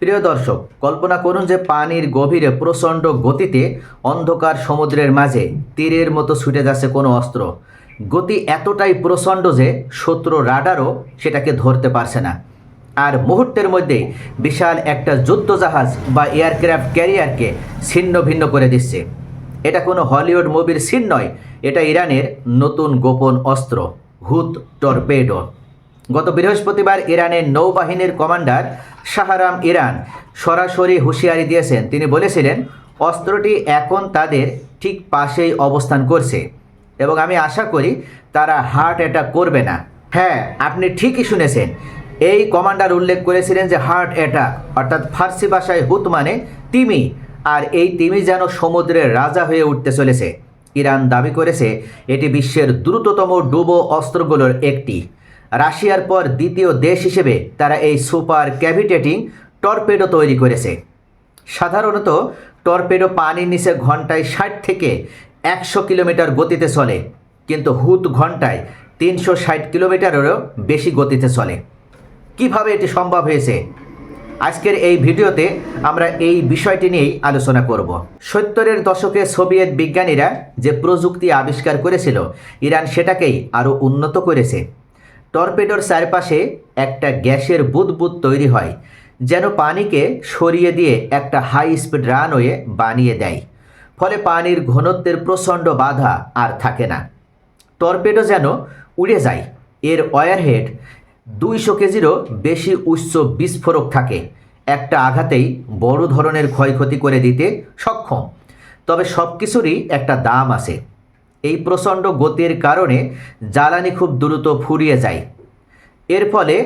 প্রিয় দর্শক, কল্পনা করুন যে পানির গভীরে প্রচণ্ড গতিতে অন্ধকার সমুদ্রের মাঝে তীরের মতো ছুটে যাচ্ছে কোনো অস্ত্র। গতি এতটাই প্রচণ্ড যে শত্রু রাডারও সেটাকে ধরতে পারছে না। আর মুহূর্তের মধ্যেই বিশাল একটা যুদ্ধজাহাজ বা এয়ারক্রাফট ক্যারিয়ারকে ছিন্ন ভিন্ন করে দিচ্ছে। এটা কোনো হলিউড মুভির সিন নয়, এটা ইরানের নতুন গোপন অস্ত্র, হুথ টর্পেডো। গত বৃহস্পতিবার ইরানের নৌবাহিনীর কমান্ডার শাহরাম ইরান সরাসরি হুঁশিয়ারি দিয়েছেন। তিনি বলেছিলেন, অস্ত্রটি এখন তাদের ঠিক পাশেই অবস্থান করছে এবং আমি আশা করি তারা হার্ট অ্যাটাক করবে না। হ্যাঁ, আপনি ঠিকই শুনেছেন। এই কমান্ডার উল্লেখ করেছিলেন যে হার্ট অ্যাটাক অর্থাৎ ফার্সি ভাষায় হুত মানে তিমি, আর এই তিমি যেন সমুদ্রের রাজা হয়ে উঠতে চলেছে। ইরান দাবি করেছে এটি বিশ্বের দ্রুততম ডুবো অস্ত্রগুলোর একটি। রাশিয়ার পর দ্বিতীয় দেশ হিসেবে তারা এই সুপার ক্যাভিটেটিং টর্পেডো তৈরি করেছে। সাধারণত টর্পেডো পানির নিচে ঘন্টায় 60 থেকে 100 কিলোমিটার গতিতে চলে, কিন্তু হুত ঘন্টায় 360 কিলোমিটারেরও বেশি গতিতে চলে। কিভাবে এটি সম্ভব হয়েছে? আজকের এই ভিডিওতে আমরা এই বিষয়টি নিয়েই আলোচনা করব। 70-এর দশকে সোভিয়েত বিজ্ঞানীরা যে প্রযুক্তি আবিষ্কার করেছিল, ইরান সেটাকেই আরও উন্নত করেছে। টর্পেডোর চারপাশে একটা গ্যাসের বুদবুদ তৈরি হয়, যেন পানিকে সরিয়ে দিয়ে একটা হাই স্পিড রানওয়ে বানিয়ে দেয়। ফলে পানির ঘনত্বের প্রচণ্ড বাধা আর থাকে না। টর্পেডো যেন উড়ে যায়। এর ওয়ারহেড 200 কেজিরও বেশি উচ্চ বিস্ফোরক থাকে। একটা আঘাতেই বড় ধরনের ক্ষয়ক্ষতি করে দিতে সক্ষম। তবে সব কিছুরই একটা দাম আছে। এই প্রচণ্ড গতির কারণে জ্বালানি খুব দ্রুত ফুরিয়ে যায়। এর ফলে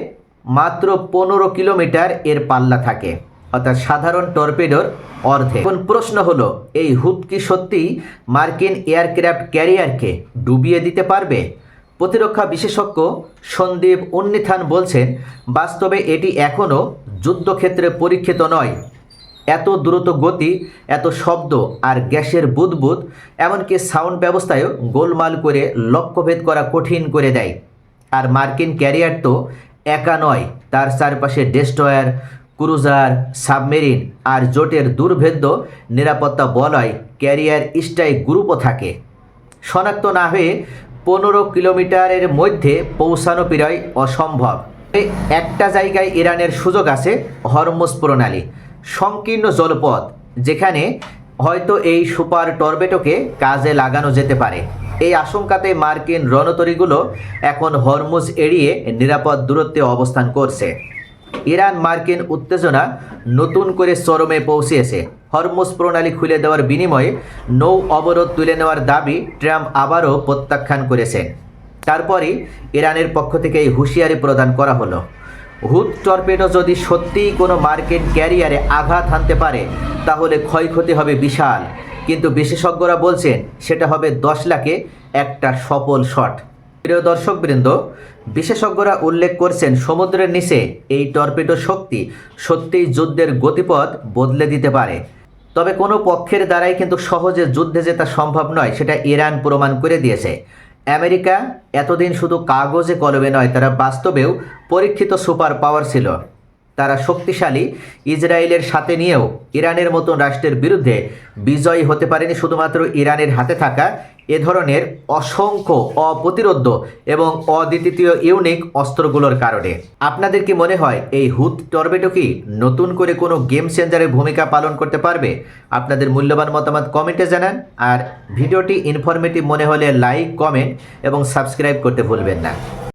মাত্র 15 কিলোমিটার এর পাল্লা থাকে, অর্থাৎ সাধারণ টর্পেডোর অর্ধেক। এখন প্রশ্ন হলো, এই হুত কি সত্যিই মার্কিন এয়ারক্রাফট ক্যারিয়ারকে ডুবিয়ে দিতে পারবে? প্রতিরক্ষা বিশেষজ্ঞ সন্দীপ উন্নিথান বলছেন, বাস্তবে এটি এখনও যুদ্ধক্ষেত্রে পরীক্ষিত নয়। এত দ্রুত গতি, এত শব্দ আর গ্যাসের বুদবুদ, এমনকি সাউন্ড ব্যবস্থায়ও গোলমাল করে লক্ষ্যভেদ করা কঠিন করে দেয়। আর মার্কিন ক্যারিয়ার তো একা নয়, তার চারপাশে ডেস্ট্রয়ার, ক্রুজার, সাবমেরিন আর জোটের দুর্ভেদ্য নিরাপত্তা বলয় ক্যারিয়ার স্ট্রাইক গ্রুপও থাকে। শনাক্ত না হয়ে 15 কিলোমিটারের মধ্যে পৌঁছানো প্রায় অসম্ভব। একটা জায়গায় ইরানের সুযোগ আছে, হরমুজ প্রণালী, সংকীর্ণ জলপথ, যেখানে হয়তো এই সুপার টর্পেডোকে কাজে লাগানো যেতে পারে। এই আশঙ্কাতে মার্কিন রণতরীগুলো এখন হরমুজ এড়িয়ে নিরাপদ দূরত্বে অবস্থান করছে। ইরান মার্কিন উত্তেজনা নতুন করে চরমে পৌঁছেছে। হরমুজ প্রণালী খুলে দেওয়ার বিনিময়ে নৌ অবরোধ তুলে নেওয়ার দাবি ট্রাম্প আবারও প্রত্যাখ্যান করেছেন। তারপরই ইরানের পক্ষ থেকে এই হুঁশিয়ারি প্রদান করা হলো। হুথ টর্পেডো যদি সত্যিই কোনো মার্কিন ক্যারিয়ারে আঘাত হানতে পারে, তাহলে ক্ষয়ক্ষতি হবে বিশাল। কিন্তু বিশেষজ্ঞরা বলছেন সেটা হবে 10 লাখে একটা সফল শট। প্রিয় দর্শকবৃন্দ, বিশেষজ্ঞরা উল্লেখ করছেন সমুদ্রের নিচে এই টর্পেডো শক্তি সত্যিই যুদ্ধের গতিপথ বদলে দিতে পারে। তবে কোনো পক্ষের দ্বারাই কিন্তু সহজে যুদ্ধে জেতা সম্ভব নয়, সেটা ইরান প্রমাণ করে দিয়েছে। আমেরিকা এতদিন শুধু কাগজে কলমে নয়, তারা বাস্তবেও পরীক্ষিত সুপার পাওয়ার ছিল। তারা শক্তিশালী ইসরায়েলের সাথে নিয়েও ইরানের মতন রাষ্ট্রের বিরুদ্ধে বিজয়ী হতে পারেনি শুধুমাত্র ইরানের হাতে থাকা এ ধরনের অসংখ্য অপ্রতিরোধ্য এবং অদ্বিতীয় ইউনিক অস্ত্রগুলোর কারণে। আপনাদের কি মনে হয় এই হুথ টর্পেডো কি নতুন করে কোনো গেম চেঞ্জারের ভূমিকা পালন করতে পারবে? আপনাদের মূল্যবান মতামত কমেন্টে জানান। আর ভিডিওটি ইনফরমেটিভ মনে হলে লাইক, কমেন্ট এবং সাবস্ক্রাইব করতে ভুলবেন না।